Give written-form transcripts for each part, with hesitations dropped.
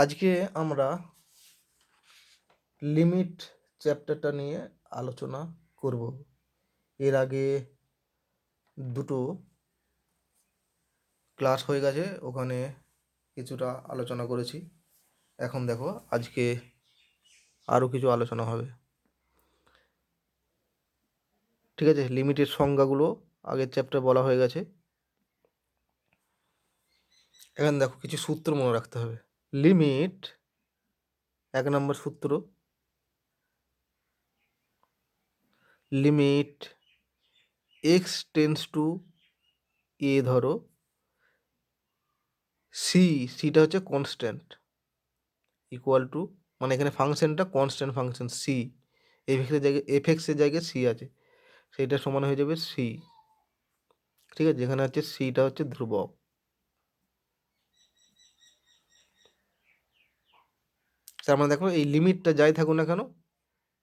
আজকে আমরা লিমিট চ্যাপ্টারটা নিয়ে আলোচনা করব। এর আগে দুটো ক্লাস হয়ে গেছে, ওখানে কিছুটা আলোচনা করেছি। এখন দেখো আজকে আরও কিছু আলোচনা হবে। ঠিক আছে, লিমিটের সংজ্ঞাগুলো আগের চ্যাপ্টার বলা হয়ে গেছে। এখন দেখো কিছু সূত্র মনে রাখতে হবে। লিমিট 1 নম্বর সূত্র, লিমিট এক্স টেন্স টু এ, ধরো সিটা হচ্ছে কনস্ট্যান্ট, ইকুয়াল টু, মানে এখানে ফাংশনটা কনস্ট্যান্ট ফাংশন সি, এফএক্সের জায়গায় সি আছে, সেইটা সমান হয়ে যাবে সি। ঠিক আছে, যেখানে হচ্ছে সিটা হচ্ছে ধ্রুবক। তার মানে দেখো এই লিমিটটা যাই থাকুক না কেন,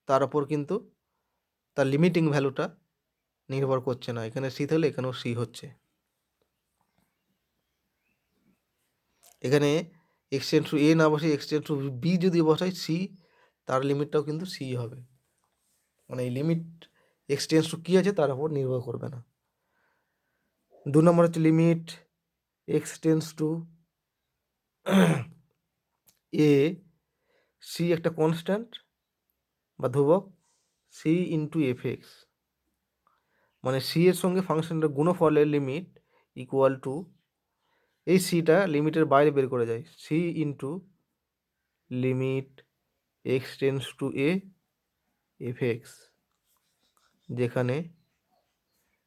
তার ওপর কিন্তু তার লিমিটিং ভ্যালুটা নির্ভর করছে না। এখানে সি থাকলে এখানেও সি হচ্ছে। এখানে এক্সটেন্স টু এ না বসে এক্সটেন্স টু বি যদি বসাই সি, তার লিমিটটাও কিন্তু সি হবে। মানে এই লিমিট এক্সটেন্স টু কী আছে তার উপর নির্ভর করবে না। 2 নম্বর হচ্ছে limit x tends to a, c একটা কনস্ট্যান্ট বা ধ্রুবক, সি ইন্টু এফ এক্স, মানে সি এর সঙ্গে ফাংশনটার গুণফলের লিমিট ইকুয়াল টু, এই সিটা লিমিটের বাইরে বের করে যায়, c into limit x tends to a f x, যেখানে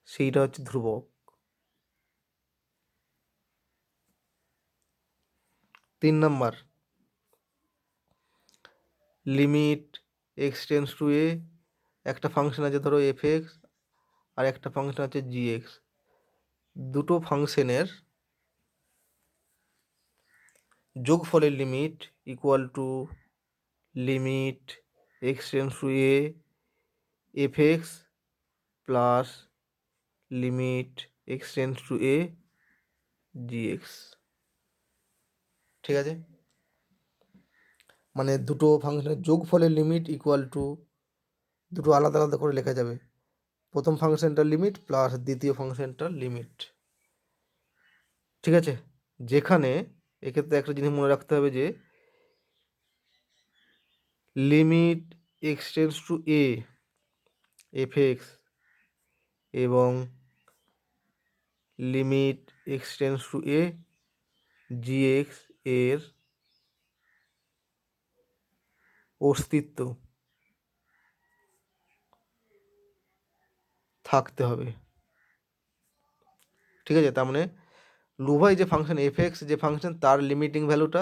সিটা হচ্ছে ধ্রুবক। 3 নম্বর limit x tends to a, একটা ফাংশন আছে ধরো এফ এক্স আর একটা ফাংশন আছে জি এক্স, দুটো ফাংশনের যোগফলের limit equal to limit x tends to a f x plus limit x tends to a g x. ঠিক আছে, মানে দুটো ফাংশনের যোগফলের লিমিট ইকুয়াল টু, দুটো আলাদা আলাদা করে লেখা যাবে, প্রথম ফাংশনটার লিমিট প্লাস দ্বিতীয় ফাংশনটার লিমিট। ঠিক আছে, যেখানে এক্ষেত্রে একটা জিনিস মনে রাখতে হবে যে limit x tends to a f x এবং limit x tends to a g x এর অস্তিত্ব থাকতে হবে। ঠিক আছে, তার মানে উভয় যে ফাংশন এফ এক্স যে ফাংশন তার লিমিটিং ভ্যালুটা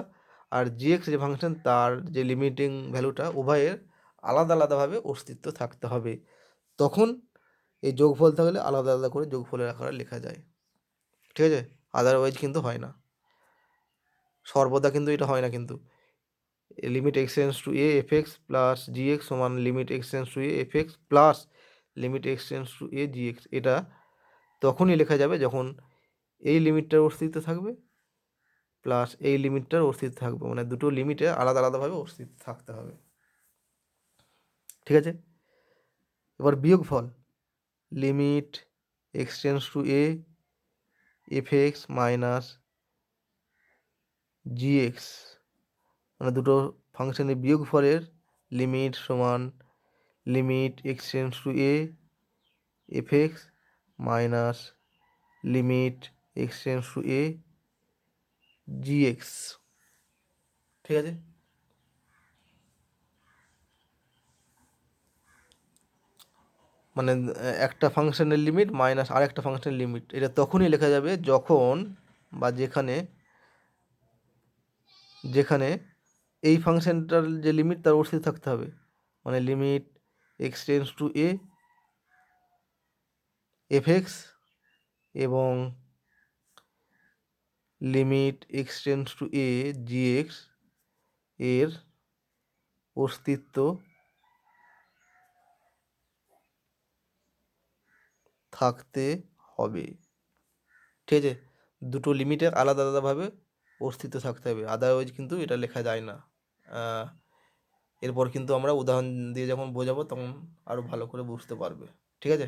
আর জি এক্স যে ফাংশন তার যে লিমিটিং ভ্যালুটা উভয়ের আলাদা আলাদাভাবে অস্তিত্ব থাকতে হবে, তখন এই যোগফল থাকলে আলাদা আলাদা করে যোগফলের আকারে লেখা যায়। ঠিক আছে, আদারওয়াইজ কিন্তু হয় না, সর্বদা কিন্তু এটা হয় না। কিন্তু limit x tends to a f x plus g x সমান limit x tends to a f x plus limit x tends to a g x, এটা তখনই লেখা যাবে যখন এই লিমিটটার অস্তিত্ব থাকবে প্লাস এই লিমিটটার অস্তিত্ব থাকবে, মানে দুটো লিমিটে আলাদা আলাদাভাবে অস্তিত্ব থাকতে হবে। ঠিক আছে, এবার বিয়োগফল limit x tends to a f x minus G x, মানে দুটো ফাংশনের বিয়োগফলের লিমিট সমান limit x tends to a f x minus limit x tends to a g x. ঠিক আছে, মানে একটা ফাংশনের লিমিট মাইনাস আর একটা ফাংশনের লিমিট, এটা তখনই লেখা যাবে যখন বা যেখানে যেখানে এই ফাংশনটার যে লিমিট তার অস্তিত্ব থাকতে হবে, মানে limit x tends to a f x এবং limit x tends to a g x এর অস্তিত্ব থাকতে হবে। ঠিক আছে, দুটো লিমিটের আলাদা আলাদাভাবে অস্তিত্ব থাকতে হবে, আদারওয়াইজ কিন্তু এটা লেখা যায় না। এরপর কিন্তু আমরা উদাহরণ দিয়ে যখন বোঝাবো তখন আরও ভালো করে বুঝতে পারবে। ঠিক আছে,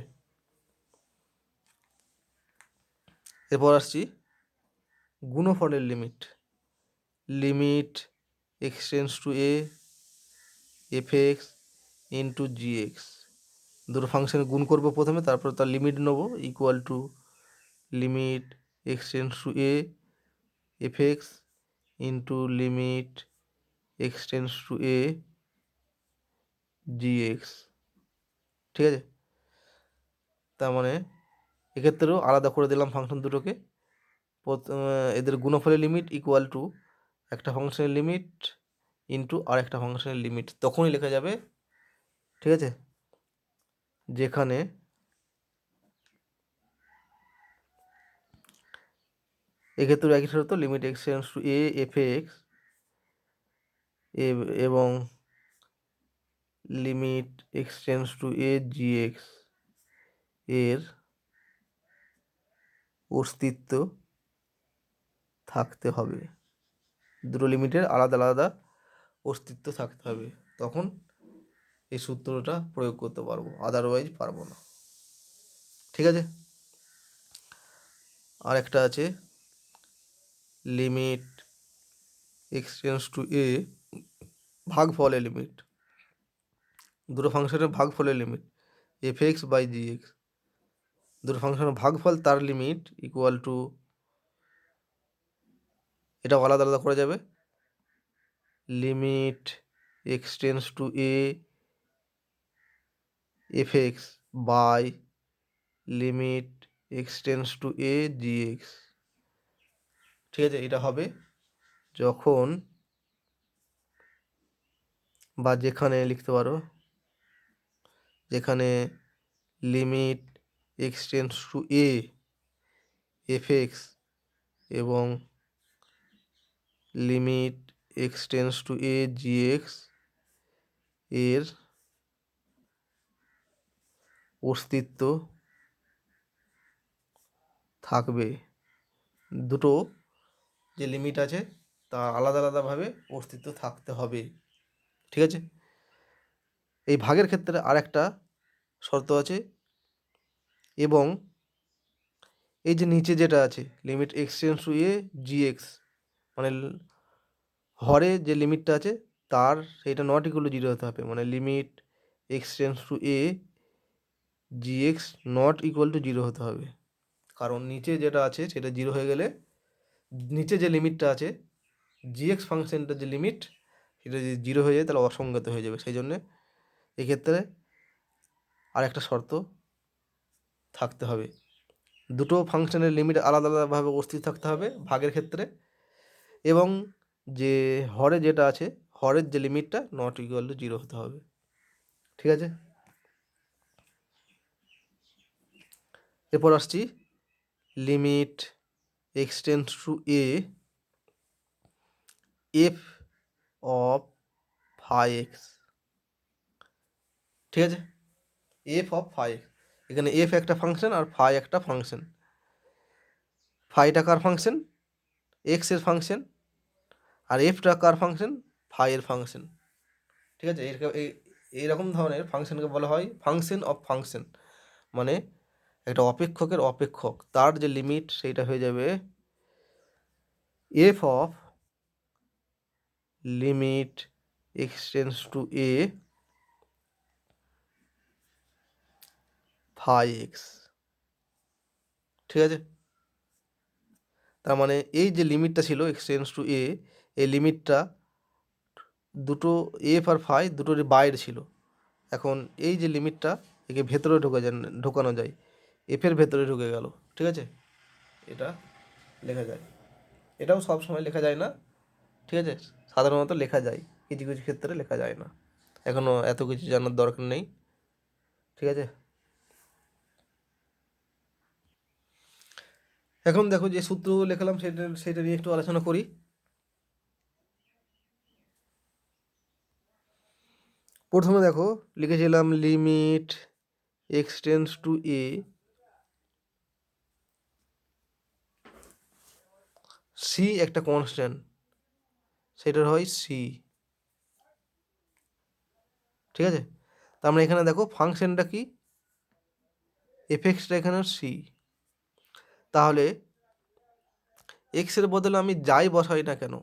এরপর আসছি গুণফলের limit. Limit x tends to a f x into g x, দুটো ফাংশন গুণ করবো প্রথমে, তারপর তার লিমিট নেবো, equal to limit x tends to a f x into limit x tends to a g x. ঠিক আছে, তার মানে এক্ষেত্রেও আলাদা করে দিলাম ফাংশন দুটোকে। এদের গুণফলের লিমিট ইকুয়াল টু একটা ফাংশনের লিমিট ইন্টু আর একটা ফাংশনের লিমিট, তখনই লেখা যাবে। ঠিক আছে, যেখানে এক্ষেত্রে একই শর্ত, limit x tends to a f x এবং limit x tends to a g x এর অস্তিত্ব থাকতে হবে। দুটো লিমিটের আলাদা আলাদা অস্তিত্ব থাকতে হবে, তখন এই সূত্রটা প্রয়োগ করতে পারবো, আদারওয়াইজ পারবো না। ঠিক আছে, আর একটা আছে limit x tends to a ভাগফলের লিমিট, দুটো ফাংশনের ভাগফলের limit f x by g x, দুটো ফাংশনের ভাগফল তার লিমিট ইকুয়াল টু, এটাও আলাদা আলাদা করা যাবে, limit x tends to a f x by limit x tends to a g x. ঠিক আছে, এটা হবে যখন বা যেখানে লিখতে পারো, যেখানে limit x tends to a f x এবং limit x tends to a g x এর অস্তিত্ব থাকবে। দুটো যে লিমিট আছে তা আলাদা আলাদাভাবে অস্তিত্ব থাকতে হবে। ঠিক আছে, এই ভাগের ক্ষেত্রে আর একটা শর্ত আছে, এবং এই যে নিচে যেটা আছে limit x tends to a g x, মানে হরে যে লিমিটটা আছে তার সেইটা নট ইকুয়াল টু জিরো হতে হবে, মানে limit x tends to a g x not equal to zero হতে হবে। কারণ নিচে যেটা আছে সেটা জিরো হয়ে গেলে, নিচে যে লিমিটটা আছে জি এক্স ফাংশনটার যে লিমিট সেটা যদি জিরো হয়ে যায় তাহলে অসংগত হয়ে যাবে। সেই জন্যে এক্ষেত্রে আর একটা শর্ত থাকতে হবে, দুটো ফাংশনের লিমিট আলাদা আলাদাভাবে অস্তিত্ব থাকতে হবে ভাগের ক্ষেত্রে, এবং যে হরে যেটা আছে হরের যে লিমিটটা নট ইকুয়াল টু জিরো হতে হবে। ঠিক আছে, এরপর আসছি limit x tends to a f of phi x. ঠিক আছে, এফ অফ ফাই, এখানে এফ একটা ফাংশন আর ফাই একটা ফাংশন। ফাইটা কার ফাংশন? এক্স এর ফাংশন, আর এফটা কার ফাংশন? ফাই এর ফাংশন। ঠিক আছে, এইরকম ধরনের ফাংশনকে বলা হয় ফাংশন অফ ফাংশন, মানে একটা অপেক্ষকের অপেক্ষক, তার যে লিমিট সেইটা হয়ে যাবে f of limit x tends to a phi x. ঠিক আছে, তার মানে এই যে লিমিটটা ছিল এক্স টেন্ডস টু এ, এই লিমিটটা দুটো এফ আর ফাই দুটোরই বাইরে ছিল। এখন এই যে লিমিটটা একে ভেতরে ঢোকানো যায়, এফের ভেতরে ঢুকে গেল। ঠিক আছে, এটা লেখা যায়, এটাও সব সময় লেখা যায় না। ঠিক আছে, সাধারণত লেখা যায়, কিছু কিছু ক্ষেত্রে লেখা যায় না, এখনও এত কিছু জানার দরকার নেই। ঠিক আছে, এখন দেখো যে সূত্র লেখালাম সেটা নিয়ে একটু আলোচনা করি। প্রথমে দেখো লিখেছিলাম limit x tends to a c একটা কনস্ট্যান্ট, সেটার হয় সি। ঠিক আছে, তার মানে এখানে দেখো ফাংশনটা কি, এফএক্সটা এখানে সি। তাহলে এক্সের বদলে আমি যাই বসাই না কেন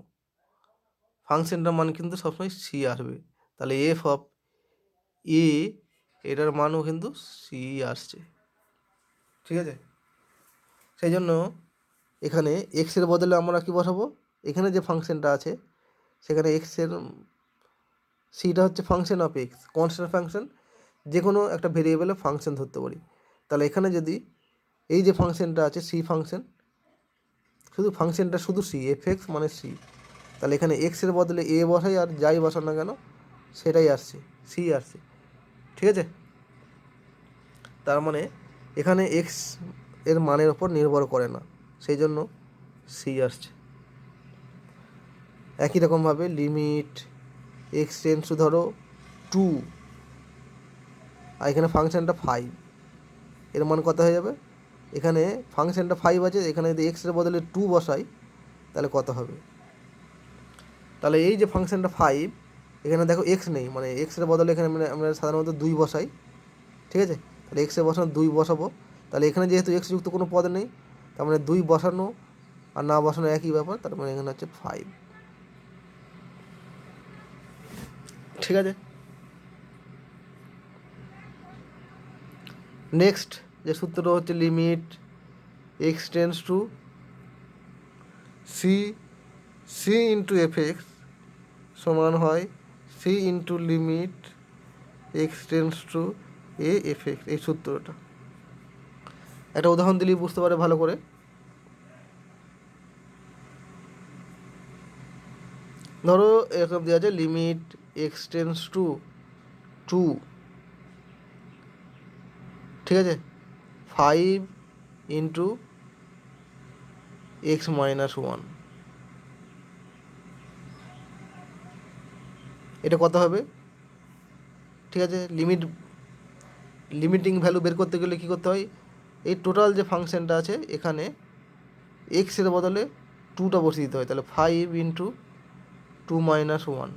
ফাংশনটার মান কিন্তু সবসময় সি আসবে। তাহলে এফ অফ এ এটার মানও কিন্তু সি আসছে। ঠিক আছে, সেই জন্য এখানে এক্সের বদলে আমরা কি বসাবো, এখানে যে ফাংশনটা আছে সেখানে এক্সের সিটা হচ্ছে function of x, constant function, যে কোনো একটা ভেরিয়েবলে ফাংশন ধরতে পারি। তাহলে এখানে যদি এই যে ফাংশনটা আছে সি ফাংশন, শুধু ফাংশনটা শুধু সি, এফ এক্স মানে সি, তাহলে এখানে এক্সের বদলে এ বসাই আর যাই বসান না কেন সেটাই আসছে, সি আসছে। ঠিক আছে, তার মানে এখানে এক্স এর মানের ওপর নির্ভর করে না, সেই জন্য সি আসছে। একই রকমভাবে লিমিট এক্স টেন্স টু ধরো 2, আর এখানে ফাংশনটা 5, এর মান কত হয়ে যাবে, এখানে ফাংশনটা 5 আছে, এখানে যদি এক্সের বদলে 2 বসাই তাহলে কত হবে। তাহলে এই যে ফাংশনটা 5, এখানে দেখো এক্স নেই, মানে এক্সের বদলে এখানে আমরা সাধারণত 2 বসাই। ঠিক আছে, তাহলে এক্সের বসানো 2 বসাবো, তাহলে এখানে যেহেতু এক্স যুক্ত কোনো পদ নেই, তার মানে 2 বসানো আর না বসানো একই ব্যাপার, তার মানে এখানে হচ্ছে 5। ঠিক আছে, নেক্সট যে সূত্রটা হচ্ছে limit x tends to c, c into f x সমান হয় c into limit x tends to a f x. এই সূত্রটা একটা উদাহরণ দিলেই বুঝতে পারে ভালো করে। ধরো এরকম দেওয়া আছে লিমিট এক্স টেন্স টু 2, ঠিক আছে, 5 ইন্টু এক্স মাইনাস 1, এটা কত হবে। ঠিক আছে, লিমিটিং ভ্যালু বের করতে গেলে কী করতে হয়, এই টোটাল যে ফাংশনটা আছে এখানে এক্সের বদলে 2টা বসিয়ে দিতে হয়। তাহলে 5 ইন্টু 2 মাইনাস 1,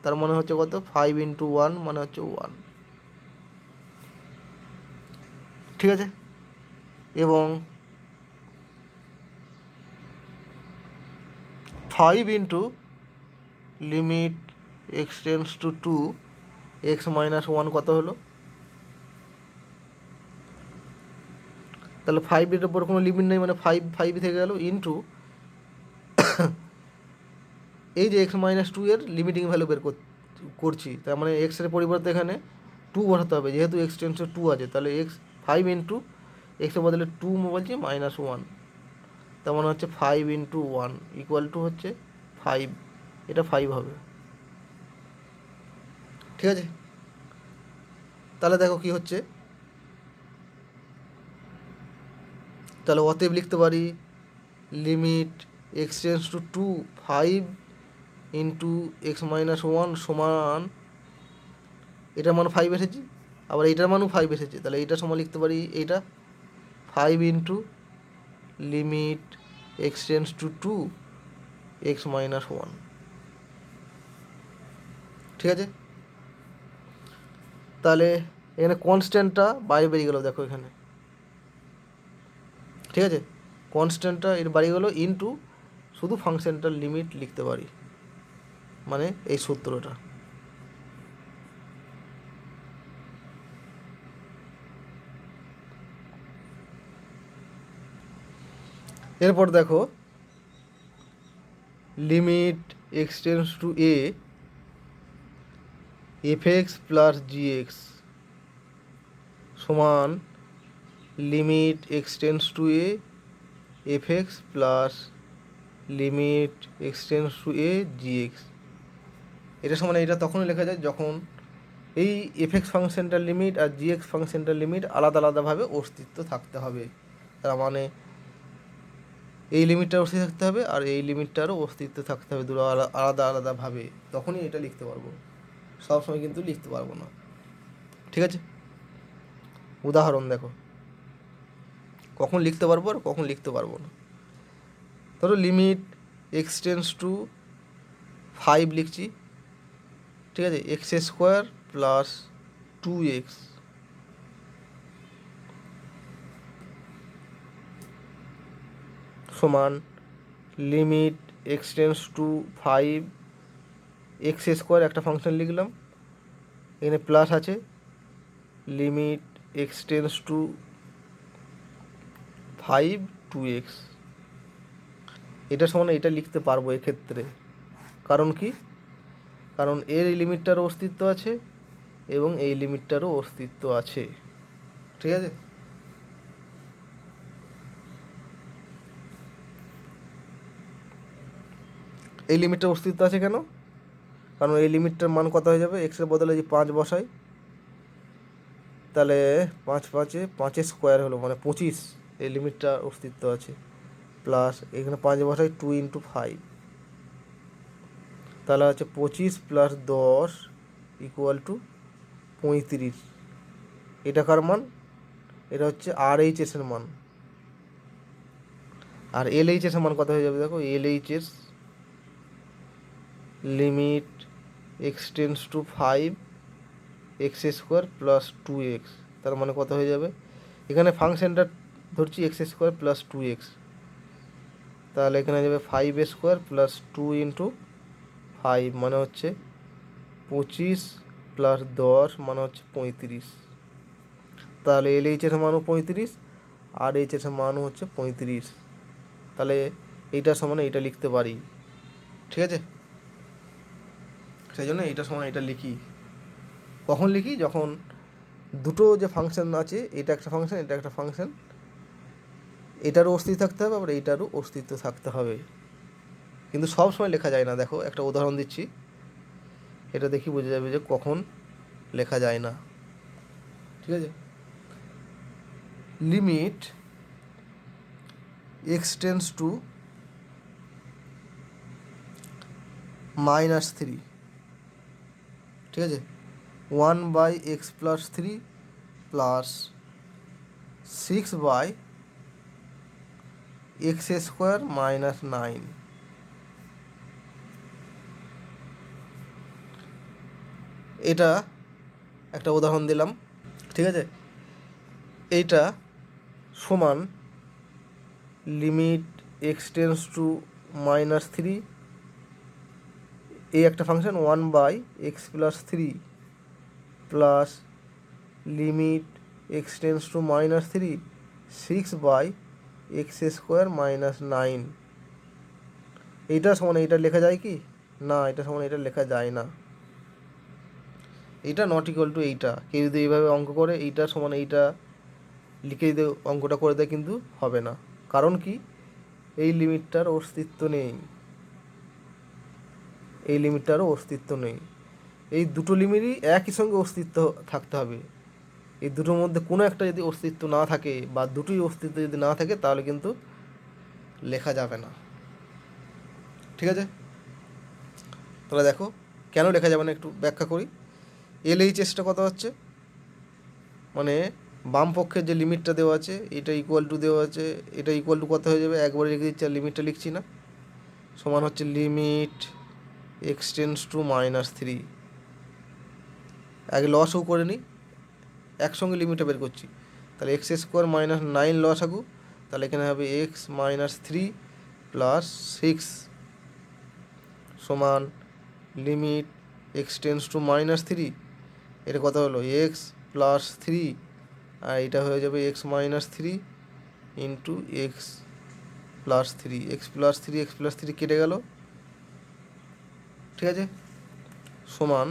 তার মানে হচ্ছে কত, 5 ইন্টু 1 মানে হচ্ছে 1। ঠিক আছে, এবং 5 into limit x tends two 2 x minus 1 কত হলো, তাহলে 5 এর ওপর কোনো লিমিট নেই, মানে 5 থেকে গেল ইন্টু এই যে এক্স মাইনাস 2 এর লিমিটিং ভ্যালু বের করছি, তার মানে এক্সের পরিবর্তে এখানে 2 বসাতে হবে, যেহেতু এক্স টেন্স টু 2 আছে, তাহলে এক্স 5 ইন্টু এক্সের বদলে 2 বলছি মাইনাস 1, তার মানে হচ্ছে 5 ইন্টু 1 ইকুয়াল টু হচ্ছে 5, এটা 5 হবে। ঠিক আছে, তাহলে দেখো কি হচ্ছে, তাহলে অতএব লিখতে পারি limit x tends two 2 5 into x minus 1 সমান, এটার মান 5 এসেছে, আবার এইটার মানও 5 এসেছে, তাহলে এইটার সমান লিখতে পারি এইটা 5 into limit x tends two 2 x minus 1। ঠিক আছে, তাহলে এখানে কনস্ট্যান্টটা বাইরে বেরিয়ে গেলো, দেখো এখানে। ঠিক আছে, কনস্ট্যান্টটা এর বাড়িয়ে গেলো ইন্টু শুধু ফাংশনটার লিমিট লিখতে পারি, মানে এই সূত্রটা। এরপর দেখো limit x tends to a f x plus g x সমান limit x tends to a f x plus limit x tends to a g x. এটা সমান, এটা তখনই লেখা যায় যখন এই এফ এক্স ফাংশনটার লিমিট আর জি এক্স ফাংশনটার লিমিট আলাদা আলাদাভাবে অস্তিত্ব থাকতে হবে। তার মানে এই লিমিটটার অস্তিত্ব থাকতে হবে আর এই লিমিটটারও অস্তিত্ব থাকতে হবে, দুটো আলাদা আলাদাভাবে, তখনই এটা লিখতে পারবো, সবসময় কিন্তু লিখতে পারবো না। ঠিক আছে, উদাহরণ দেখো কখন লিখতে পারবো আর কখন লিখতে পারবো না। ধরো লিমিট এক্স টেন্স টু 5 লিখছি, ঠিক আছে, এক্স স্কোয়ার প্লাস 2x সমান limit x tends two 5 x square একটা ফাংশন লিখলাম, এখানে প্লাস আছে limit x tends two 5 2x। এটা সমান এটা লিখতে পারবো এক্ষেত্রে, কারণ কি, কারণ এর এই লিমিটটারও অস্তিত্ব আছে এবং এই লিমিটটারও অস্তিত্ব আছে, ঠিক আছে। এই লিমিটটার অস্তিত্ব আছে কেন, কারণ এই লিমিটটার মান কত হয়ে যাবে, এক্সের বদলে যদি 5 বসাই তাহলে 5 5 5 স্কোয়ার হলো মানে 25, এই লিমিটটার অস্তিত্ব আছে, প্লাস এখানে 5 বসাই 2 × 5, তাহলে হচ্ছে 25 + 10 = 35। এটা কার মান, এটা হচ্ছে RHS এর মান। আর LHS এর মান কত হয়ে যাবে দেখো, LHS limit x tends two 5 x square plus 2x, তার মানে কত হয়ে যাবে, এখানে ফাংশনটা ধরছি এক্স স্কোয়ার প্লাস 2x, তাহলে এখানে যাবে 5 স্কোয়ার প্লাস 2 × 5 মানে হচ্ছে 25 + 10 মানে হচ্ছে 35, তাহলে LHS এর মানও 35 আর HS এর মানও হচ্ছে 35, তাহলে এইটার সমান এইটা লিখতে পারি, ঠিক আছে। সেই জন্য এইটার সমান এটা লিখি, কখন লিখি, যখন দুটো যে ফাংশন আছে, এটা একটা ফাংশন এটা একটা ফাংশন, এটারও অস্তিত্ব থাকতে হবে আবার এইটারও অস্তিত্ব থাকতে হবে, কিন্তু সব সময় লেখা যায় না। দেখো একটা উদাহরণ দিচ্ছি, এটা দেখি বোঝা যাবে যে কখন লেখা যায় না, ঠিক আছে। লিমিট এক্স টেন্স টু -3, ঠিক আছে, 1/x + 3 প্লাস 6/x² - 9, এটা একটা উদাহরণ দিলাম, ঠিক আছে। এইটা সমান লিমিট এক্স টেন্স টু -3, এই একটা function 1/x + 3 plus limit x tends two -3 6/x² - 9, এইটা সমান এইটা লেখা যায় কি না, এটা সমান এটা লেখা যায় না, এইটা নট ইকুয়াল টু এইটা। কেউ যদি এইভাবে অঙ্ক করে এইটা সমান এইটা লিখে যদি অঙ্কটা করে দেয় কিন্তু হবে না, কারণ কি, এই লিমিটটার অস্তিত্ব নেই, এই লিমিটটারও অস্তিত্ব নেই। এই দুটো লিমিটই একই সঙ্গে অস্তিত্ব থাকতে হবে, এই দুটোর মধ্যে কোনো একটা যদি অস্তিত্ব না থাকে বা দুটোই অস্তিত্ব যদি না থাকে তাহলে কিন্তু লেখা যাবে না, ঠিক আছে। তাহলে দেখো কেন লেখা যাবে না একটু ব্যাখ্যা করি। LHSটা কত হচ্ছে, মানে বাম পক্ষের যে লিমিটটা দেওয়া আছে এটা ইকুয়াল টু দেওয়া আছে, এটা ইকুয়াল টু কত হয়ে যাবে, একবারে লিখে দিচ্ছি আর লিমিটটা লিখছি না, সমান হচ্ছে লিমিট এক্স টেন্স টু -3, আগে লসও করে নিই, একসঙ্গে লিমিটটা বের করছি, তাহলে x² - 9 লস আগু, তাহলে এখানে হবে x - 3 প্লাস 6 সমান লিমিট এক্স টেন্স টু -3, এটা কত হলো x + 3, আর এটা হয়ে যাবে x - 3 × x + 3, x + 3 x + 3 কেটে গেল, ঠিক আছে, সমান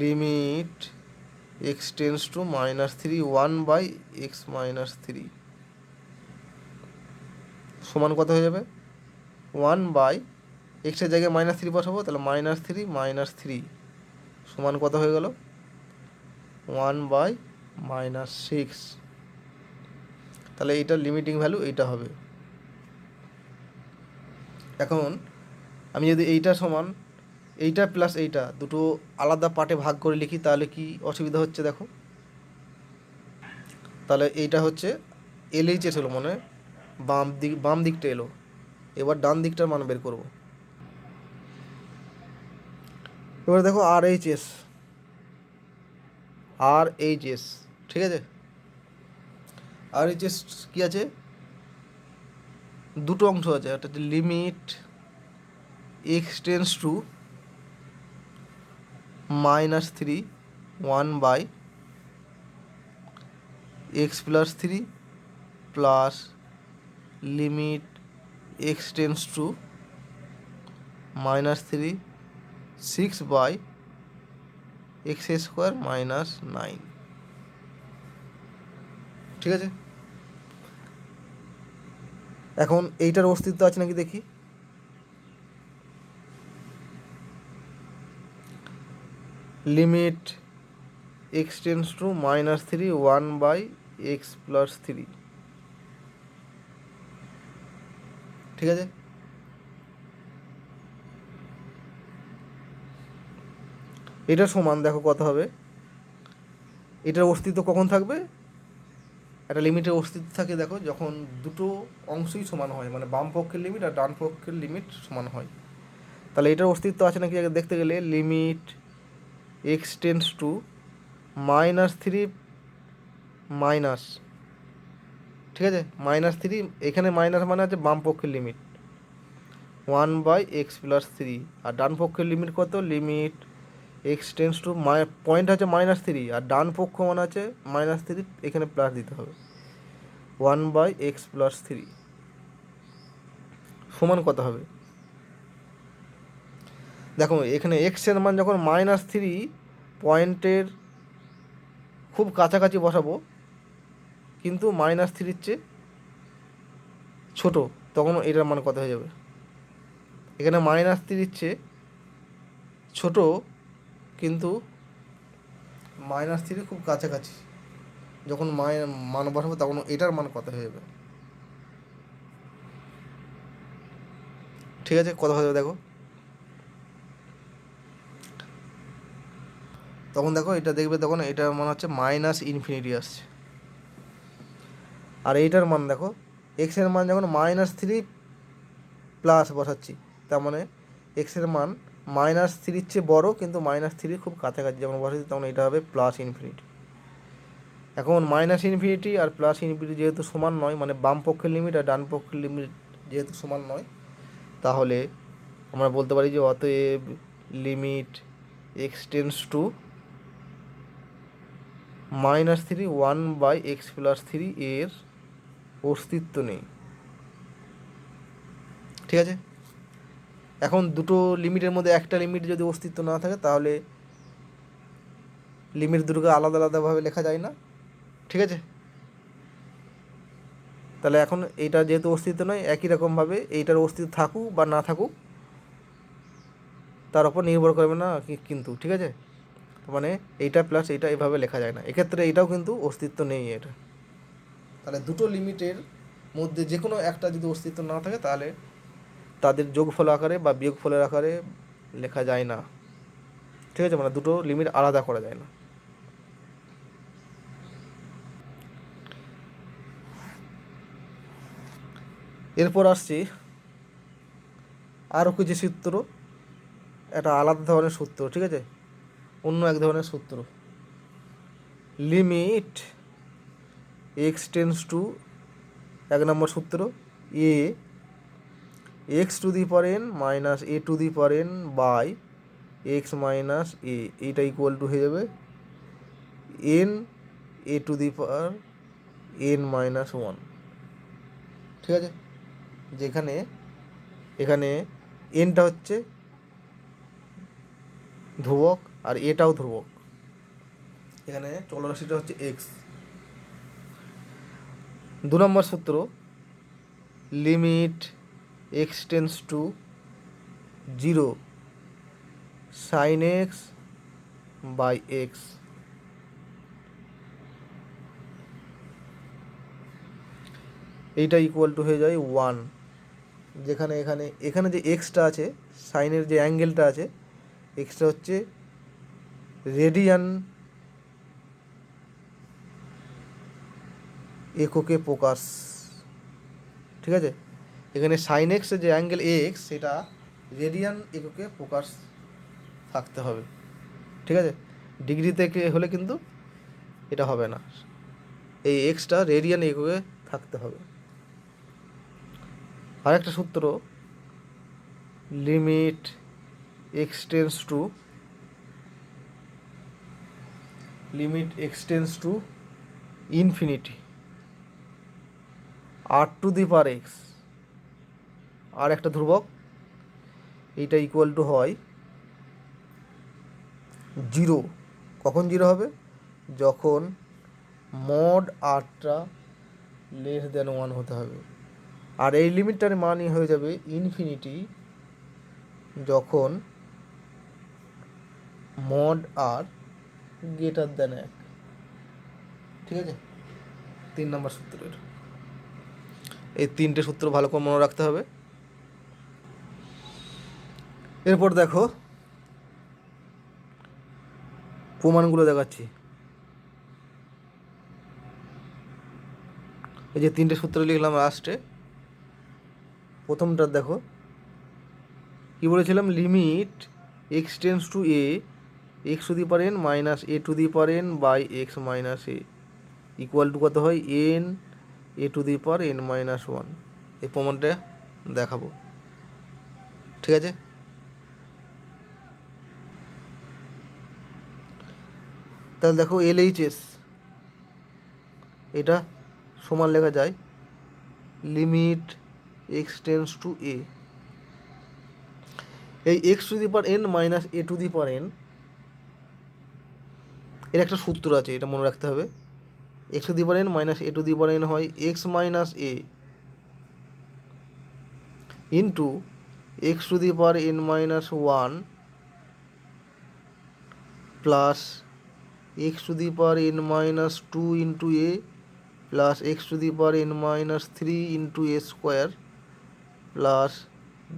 limit x tends two -3 1/x - 3 সমান কত হয়ে যাবে, 1/x-এর জায়গায় -3 বসাবো, তাহলে -3 - 3 সমান কত হয়ে গেল, 1/-6, তাহলে এইটার লিমিটিং ভ্যালু এইটা হবে। এখন আমি যদি এইটা সমান এইটা প্লাস এইটা দুটো আলাদা পার্টে ভাগ করে লিখি তাহলে কি অসুবিধা হচ্ছে দেখো, তাহলে এইটা হচ্ছে LHS হলো, মানে বাম দিকটা এলো, এবার ডান দিকটার মান বের করব। এবার দেখো RHS, ঠিক আছে। RHS কি আছে, দুটো অংশ আছে, একটা হচ্ছে limit x tends two -3 1/x+3 plus limit x tends two -3 6/x² -9, ঠিক আছে। এখন এইটার অস্তিত্ব আছে নাকি দেখি। Limit x tends two -3 1/x+3, ঠিক আছে। এটা সমান দেখো কত হবে, এটার অস্তিত্ব কখন থাকবে, একটা লিমিটের অস্তিত্ব থাকে দেখো যখন দুটো অংশই সমান হয়, মানে বাম পক্ষের লিমিট আর ডান পক্ষের লিমিট সমান হয়। তাহলে এটার অস্তিত্ব আছে নাকি দেখতে গেলে limit x tends two -3 minus, ঠিক আছে, -3, এখানে মাইনাস মানে আছে বাম পক্ষের লিমিট 1/x+3, আর ডান পক্ষের লিমিট কত, limit x tends two point আছে -3 আর ডান পক্ষ মানে আছে -3, এখানে প্লাস দিতে হবে 1/x+3 সমান কত হবে। দেখো এখানে x এর মান যখন -3 পয়েন্টের খুব কাছাকাছি বসাবো কিন্তু -3-র চেয়ে ছোটো, তখন এটার মান কত হয়ে যাবে। এখানে -3-র চেয়ে ছোটো কিন্তু -3 খুব কাছাকাছি, যখন মান বসাবো তখন এটার মান কত হয়ে যাবে, ঠিক আছে। কত হয়ে যাবে দেখো, তখন দেখো এটা দেখবে তখন এটার মান হচ্ছে -∞ আসছে। আর এইটার মান দেখো এক্সের মান যখন -3 প্লাস বসাচ্ছি, তার মানে এক্সের মান -3-র চেয়ে বড়ো কিন্তু -3 খুব কাছাকাছি যখন বসাচ্ছি তখন এটা হবে +∞। এখন -∞ আর +∞ যেহেতু সমান নয়, মানে বাম পক্ষের লিমিট আর ডান পক্ষের লিমিট যেহেতু সমান নয়, তাহলে আমরা বলতে পারি যে অতএব limit x tends two -3 1/x+3 এর অস্তিত্ব নেই, ঠিক আছে। এখন দুটো লিমিটের মধ্যে একটা লিমিট যদি অস্তিত্ব না থাকে তাহলে লিমিট দুটোকে আলাদা আলাদাভাবে লেখা যায় না, ঠিক আছে। তাহলে এখন এইটা যেহেতু অস্তিত্ব নয়, একই রকমভাবে এইটার অস্তিত্ব থাকুক বা না থাকুক তার উপর নির্ভর করবে না কিন্তু, ঠিক আছে। মানে এইটা প্লাস এইটা এভাবে লেখা যায় না, এক্ষেত্রে এইটাও কিন্তু অস্তিত্ব নেই এটা। তাহলে দুটো লিমিটের মধ্যে যে কোনো একটা যদি অস্তিত্ব না থাকে তাহলে তাদের যোগফল আকারে বা বিয়োগফলের আকারে লেখা যায় না, ঠিক আছে। মানে দুটো লিমিট আলাদা করা যায় না। এরপর আসছি আরও কিছু সূত্র, একটা আলাদা ধরনের সূত্র, ঠিক আছে, অন্য এক ধরনের সূত্র। লিমিট x টেন্স টু, 1 নম্বর সূত্র, x⁴n - a⁴n by x - a, এইটা ইকুয়াল টু হয়ে যাবে n a⁴n-1, ঠিক আছে। যেখানে এখানে nটা হচ্ছে ধ্রুবক আর এটাও ধ্রুবক, এখানে চলরাশিটা হচ্ছে x। 2 নম্বর সূত্র, limit x tends to 0 sin x by x, এইটা ইকুয়াল টু হয়ে যায় 1, যেখানে এখানে যে এক্সটা আছে, সাইনের যে অ্যাঙ্গেলটা আছে, এক্সটা হচ্ছে রেডিয়ান এককে প্রকাশ, ঠিক আছে। এখানে সাইন এক্সের যে অ্যাঙ্গেল এক্স সেটা রেডিয়ান এককে প্রকাশ থাকতে হবে, ঠিক আছে? ডিগ্রি থেকে হলে কিন্তু এটা হবে না, এই এক্সটা রেডিয়ান এককে থাকতে হবে। আর একটা সূত্র, limit x tends to infinity r to the power x, আর একটা ধ্রুবক, এইটা ইকুয়াল টু হয় 0। কখন 0 হবে? যখন মড আরটা লেস দেন 1 হতে হবে। আর এই লিমিটটার মানই হয়ে যাবে ইনফিনিটি যখন মড আর গ্রেটার দেন 1, ঠিক আছে? 3 নম্বর সূত্রের এই 3টে সূত্র ভালো করে মনে রাখতে হবে। এরপর দেখো প্রমাণগুলো দেখাচ্ছি। এই যে 3টে সূত্র লিখলাম লাস্টে, প্রথমটা দেখো কী বলেছিলাম, limit x tends to a x to the power n minus a to the power n by x minus a equal to কত হয়, n a to the power n minus 1। এই প্রমাণটা দেখাবো, ঠিক আছে? তাহলে দেখো LHS এটা সমান লেখা যায় limit x tends to a, এই x to the power n minus a to the power n এর একটা সূত্র আছে, এটা মনে রাখতে হবে। X to the power n minus a to the power n হয় x minus a into x to the power n minus 1 plus x to the power n minus 2 into a plus x to the power n minus 3 into a square plus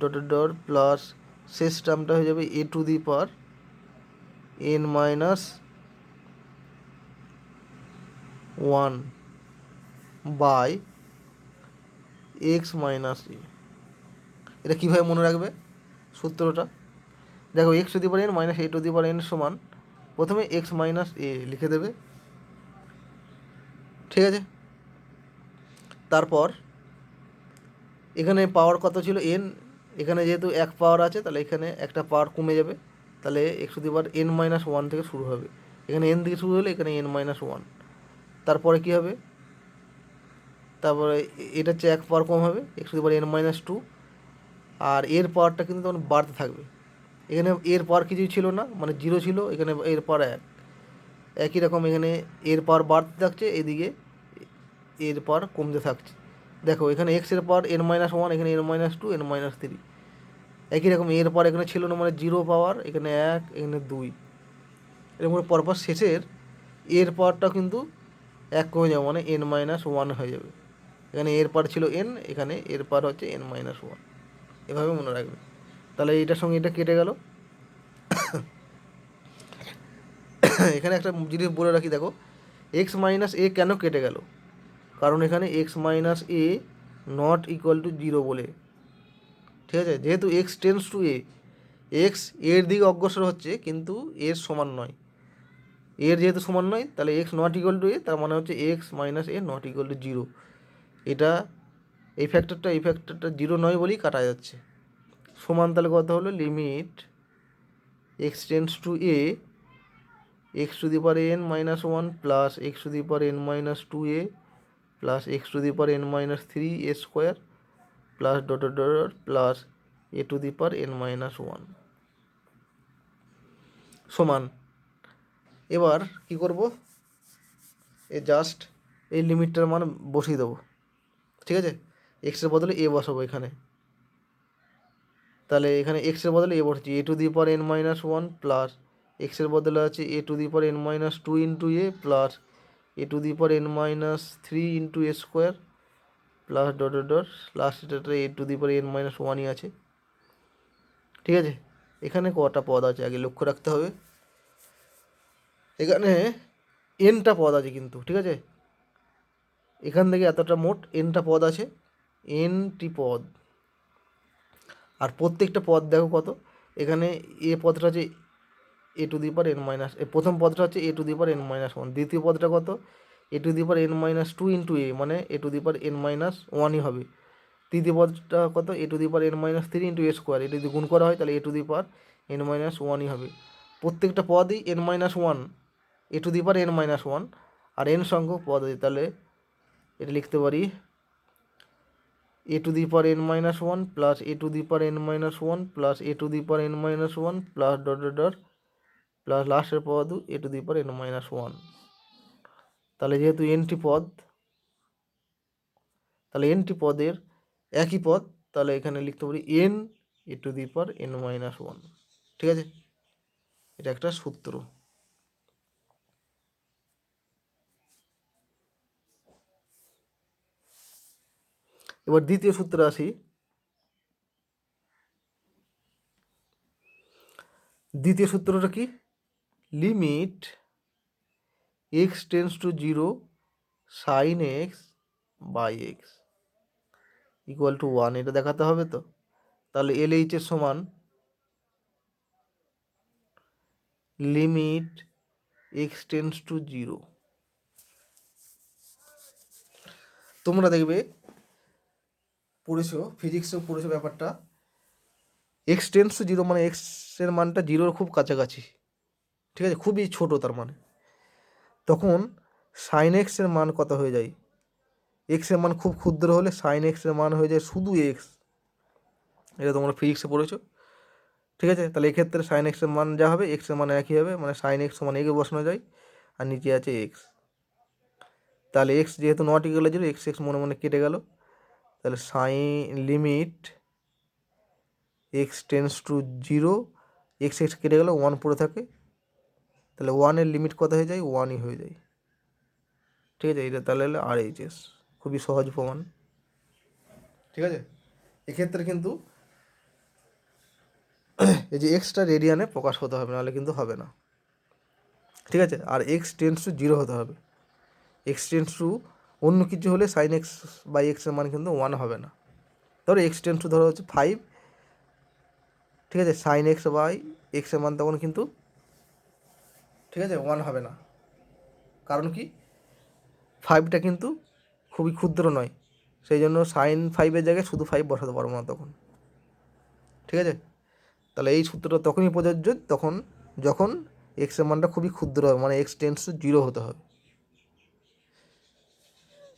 dot plus শেষ টার্মটা হয়ে যাবে a to the power n minus 1 by x minus a. এটা কীভাবে মনে রাখবে সূত্রটা? দেখো x to the power n minus a to the power n সমান, প্রথমে এক্স মাইনাস এ লিখে দেবে, ঠিক আছে? তারপর এখানে পাওয়ার কত ছিল এন, এখানে যেহেতু এক পাওয়ার আছে তাহলে এখানে একটা পাওয়ার কমে যাবে, তাহলে x to the power n minus 1 থেকে শুরু হবে, এখানে এন থেকে শুরু হলে এখানে এন মাইনাস 1। তারপরে কী হবে, তারপরে এটা হচ্ছে এক পাওয়ার কম হবে x to the power n minus 2, আর এর পাওয়ারটা কিন্তু তখন বাড়তে থাকবে। এখানে এর পাওয়ার কিছুই ছিল না, মানে 0 ছিল, এখানে এর পাওয়ার 1। একই রকম এখানে এর পাওয়ার বাড়তে থাকছে, এদিকে এর পাওয়ার কমতে থাকছে। দেখো এখানে এক্সের পাওয়ার এন মাইনাস 1, এখানে এন মাইনাস 2, এন মাইনাস 3। একই রকম এর পাওয়ার এখানে ছিল না, মানে 0 পাওয়ার, এখানে 1, এখানে 2। এরকম পরপর শেষের এর পাওয়ারটা কিন্তু 1 কমে যাবে, মানে এন মাইনাস 1 হয়ে যাবে। এখানে এর পাওয়ার ছিল এন, এখানে এর পাওয়ার হচ্ছে এন মাইনাস 1। এভাবে মনে রাখবে। তাহলে এটার সঙ্গে এটা কেটে গেল। এখানে একটা জিনিস বলে রাখি, দেখো এক্স মাইনাস এ কেন কেটে গেল, কারণ এখানে x minus A not equal two 0 বলে, ঠিক আছে? যেহেতু x tends to a, x এর দিকে অগ্রসর হচ্ছে কিন্তু এর সমান নয়, এর যেহেতু সমান নয় তাহলে এক্স নট ইকুয়াল টু এ, তার মানে হচ্ছে x minus A not equal two 0। এটা এই ফ্যাক্টরটা 0 নয় বলেই কাটা যাচ্ছে। সমান তাহলে কত হলো, limit x tends to a x to the power n minus 1 plus x to the power n minus 2a plus x to the power n minus 3 A square plus dot plus a to the power n minus 1 সমান। এবার কি করব, just এই লিমিটটার মান বসিয়ে দেবো, ঠিক আছে? এক্সের বদলে এ বসাবো এখানে, তাহলে এখানে এক্সের বদলে এ বসছি, a to the power n minus 1 plus এক্সের বদলে আছে a to the power n minus 2 into a plus a to the power n minus 3 into a square plus dot last এটা a to the power n minus 1ই আছে, ঠিক আছে? এখানে কটা পদ আছে আগে লক্ষ্য রাখতে হবে। এখানে এনটা পদ আছে কিন্তু, ঠিক আছে? এখান থেকে এতটা মোট এনটা পদ আছে, এনটি পদ, আর প্রত্যেকটা পদ দেখো কত, এখানে এ পদটা হচ্ছে a to the power n minus, প্রথম পদটা হচ্ছে a to the power n minus one, দ্বিতীয় পদটা কত a to the power n minus two into a, মানে a to the power n minus ওয়ানই হবে, তৃতীয় পদটা কত a to the power n minus three into a square, এটা যদি গুণ করা হয় তাহলে a to the power n minus ওয়ানই হবে। প্রত্যেকটা পদই N minus one, a to the power n minus one, আর এন সংখ্যক পদ আছে, তাহলে এটা লিখতে পারি a to the power n minus one plus a to the power n minus one plus a to the power n minus one plus dot dot dot plus লাস্টের পদ a to the power n minus one. তাহলে যেহেতু এনটি পদ, তাহলে এনটি পদের একই পদ, তাহলে এখানে লিখতে পারি N a to the power n minus one. ঠিক আছে, এটা একটা সূত্র। এবার দ্বিতীয় সূত্রে আসি। দ্বিতীয় সূত্রটা কি, limit x tends to zero sine x by x equal to one, এটা দেখাতে হবে তো। তাহলে এল এইচ এর সমান limit x tends to zero. তোমরা দেখবে পড়েছো, ফিজিক্সেও পড়েছো ব্যাপারটা, এক্স টেন্স টু জিরো মানে এক্সের মানটা জিরোর খুব কাছাকাছি, ঠিক আছে, খুবই ছোট তার মানে, তখন সাইন এক্সের মান কত হয়ে যায়, এক্সের মান খুব ক্ষুদ্র হলে সাইন এক্সের মান হয়ে যায় শুধু এক্স, এটা তোমরা ফিজিক্সে পড়েছো, ঠিক আছে। তাহলে এক্ষেত্রে সাইন এক্সের মান যা হবে এক্সের মান একই হবে, মানে সাইন এক্স সমান একে বসানো যায়, আর নিচে আছে এক্স। তাহলে এক্স যেহেতু not equal zero, x x মনে মনে কেটে গেল, তাহলে sine limit x tends to zero, x x কেটে গেল, ওয়ান পড়ে থাকে, তাহলে ওয়ানের লিমিট কত হয়ে যায়, ওয়ানই হয়ে যায়, ঠিক আছে। এটা তাহলে হলো আর এইচ এস, খুবই সহজ প্রমাণ, ঠিক আছে। এক্ষেত্রে কিন্তু এই যে এক্সটা রেডিয়ানে প্রকাশ হতে হবে, নাহলে কিন্তু হবে না, ঠিক আছে। আর এক্স টেন্স টু জিরো হতে হবে, এক্স টেন্স টু অন্য কিছু হলে সাইন এক্স বাই এক্সের মান কিন্তু ওয়ান হবে না। ধরো এক্স টেন্স টু ধরো হচ্ছে ফাইভ, ঠিক আছে, সাইন এক্স বাই এক্সের মান তখন কিন্তু, ঠিক আছে, ওয়ান হবে না। কারণ কি, ফাইভটা কিন্তু খুবই ক্ষুদ্র নয়, সেই জন্য সাইন ফাইভের জায়গায় শুধু ফাইভ বসাতে পারবো না তখন, ঠিক আছে। তাহলে এই সূত্রটা তখনই প্রযোজ্য তখন যখন এক্সের মানটা খুবই ক্ষুদ্র হবে, মানে এক্স টেন্স টু জিরো হতে হবে।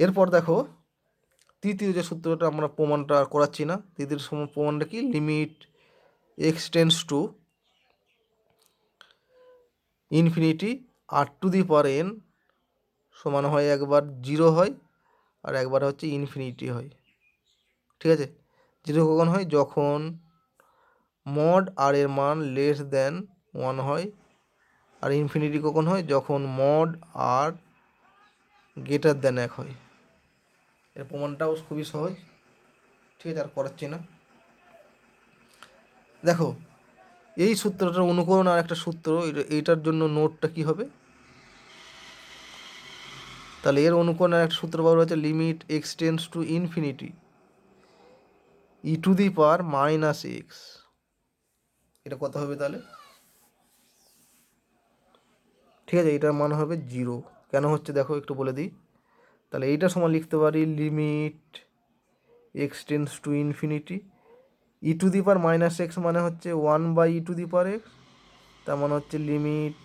এরপর দেখো তৃতীয় যে সূত্রটা আমরা প্রমাণটা করাচ্ছি না, তৃতীয় প্রমাণটা কি, limit x tends to infinity r to the power n সমান হয় একবার জিরো হয় আর একবার হচ্ছে ইনফিনিটি হয়, ঠিক আছে। জিরো কখন হয়, যখন মড আর এর মান লেস দেন ওয়ান হয়, আর ইনফিনিটি কখন হয়, যখন মড আর গ্রেটার দেন এক হয়। এর প্রমাণটাও খুবই সহজ, ঠিক আছে, আর করাচ্ছি না। দেখো এই সূত্রটার অনুকরণ আর একটা সূত্র, এইটার জন্য নোটটা কি হবে, তাহলে এর অনুকরণ আর একটা সূত্র পাওয়া হচ্ছে limit x tends to infinity e to the power minus x, এটা কত হবে তাহলে, ঠিক আছে, এটার মান হবে জিরো। কেন হচ্ছে দেখো একটু বলে দিই, তাহলে এইটার সময় লিখতে পারি limit x tends to infinity e to the power minus x মানে হচ্ছে one by e to the power x, তার মানে হচ্ছে limit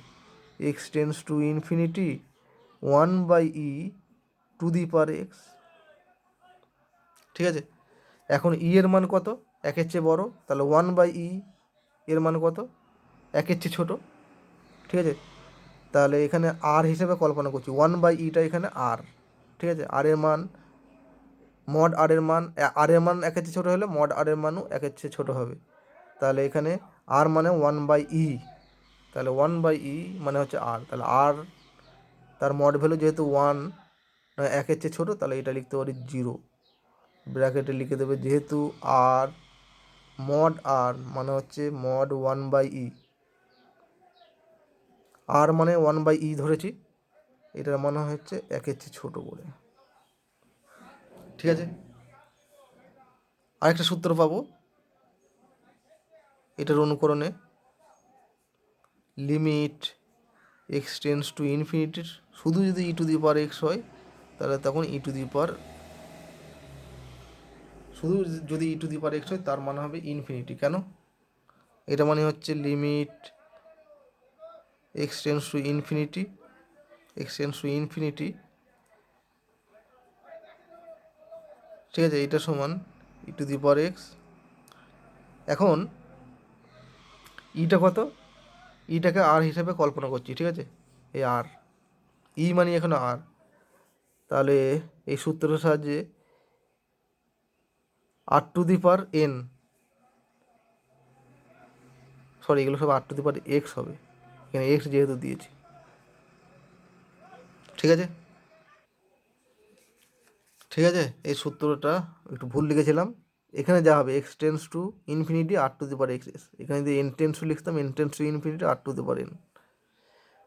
x tends to infinity one by e to the power x, ঠিক আছে। এখন ই এর মান কত, একের চেয়ে বড়, তাহলে ওয়ান বাই ই এর মান কত, একের চেয়ে ছোটো, ঠিক আছে। তাহলে এখানে আর হিসেবে কল্পনা করছি, ওয়ান বাই ইটা এখানে আর, ঠিক আছে, আর এর মান মড আর এর মান, আর এর মান একের চেয়ে ছোটো হলে মড আর এর মানও একের চেয়ে ছোটো হবে, তাহলে এখানে আর মানে ওয়ান বাই ই, তাহলে ওয়ান বাই ই মানে হচ্ছে আর, তাহলে আর তার মড ভ্যালু যেহেতু ওয়ান একের চেয়ে ছোটো, তাহলে এটা লিখতে পারি জিরো, ব্র্যাকেটে লিখে দেবে যেহেতু আর মড আর মানে হচ্ছে মড ওয়ান বাই ই, আর মানে ওয়ান বাই ই ধরেছি, এটার মানে হচ্ছে একের চেয়ে ছোটো বলে, ঠিক আছে। আরেকটা সূত্র পাবো, এটার অনুকরণে লিমিট এক্স টেন্স টু ইনফিনিটির শুধু যদি ই টু দি পাওয়ার এক্স হয় তাহলে তখন ই টু দি পাওয়ার শুধু যদি ই টু দি পাওয়ার এক্স হয় তার মানে হবে ইনফিনিটি। কেন? এটা মানে হচ্ছে limit x tends to infinity, x tends to infinity, ঠিক আছে, এটা সমান ই টু দি পাওয়ার এক্স। এখন ইটা কত? ইটাকে আর হিসাবে কল্পনা করছি, ঠিক আছে, এই আর ই মানে এখন আর, তাহলে এই সূত্রের সাহায্যে r to the power n, sorry এগুলো সব আর টু দি পাওয়ার এক্স হবে, এখানে এক্স যেহেতু দিয়েছি, ঠিক আছে, ঠিক আছে। এই সূত্রটা একটু ভুল লিখেছিলাম, এখানে যা হবে x tends to infinity r to the power x, এখানে যদি এন টেন্স টু লিখতাম n tends to infinity r to the power n,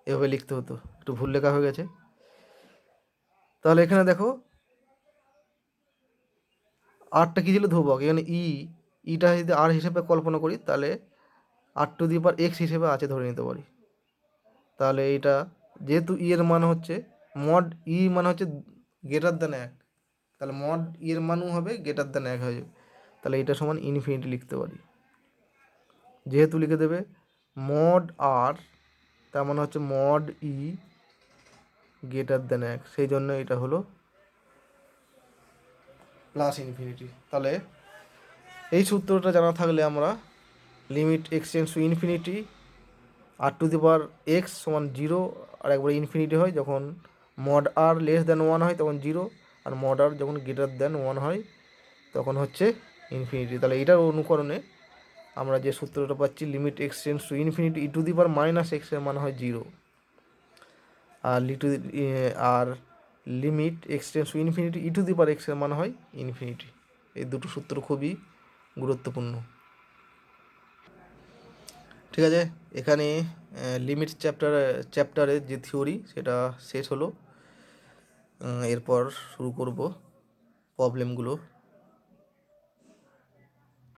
এভাবে লিখতে হতো, একটু ভুল লেখা হয়ে গেছে। তাহলে এখানে দেখো আরটা কী ছিল? ধ্রুবক। এখানে ইটা যদি আর হিসেবে কল্পনা করি তাহলে আর টু দি পাওয়ার এক্স হিসেবে আছে ধরে নিতে পারি। তাহলে এইটা যেহেতু এর মান হচ্ছে মড মানে হচ্ছে গ্রেটার দ্যান 1, তাহলে মড এর মানও হবে গ্রেটার দ্যান 1 হয়ে যাবে, তাহলে এটা সমান ইনফিনিটি লিখতে পারি। যেহেতু লিখে দেবে মড আর, তার মানে হচ্ছে মড গ্রেটার দ্যান 1, সেই জন্য এটা হলো প্লাস ইনফিনিটি। তাহলে এই সূত্রটা জানা থাকলে আমরা limit x tends to infinity r to the power x সমান 0, আর একবার ইনফিনিটি হয় যখন মড আর লেস দ্যান 1 হয় তখন 0, আর মড আর যখন গ্রেটার দ্যান 1 হয় তখন হচ্ছে ইনফিনিটি। তাহলে এটার অনুকরণে আমরা যে সূত্রটা পাচ্ছি limit x tends to infinity e to the power minus এক্সের মান হয় 0, আর limit x tends to infinity e to the power এক্সের মান হয় ইনফিনিটি। এই দুটো সূত্র খুবই গুরুত্বপূর্ণ, ঠিক আছে। এখানে লিমিট চ্যাপ্টারের যে থিওরি সেটা শেষ হলো। এরপর শুরু করব প্রবলেমগুলো।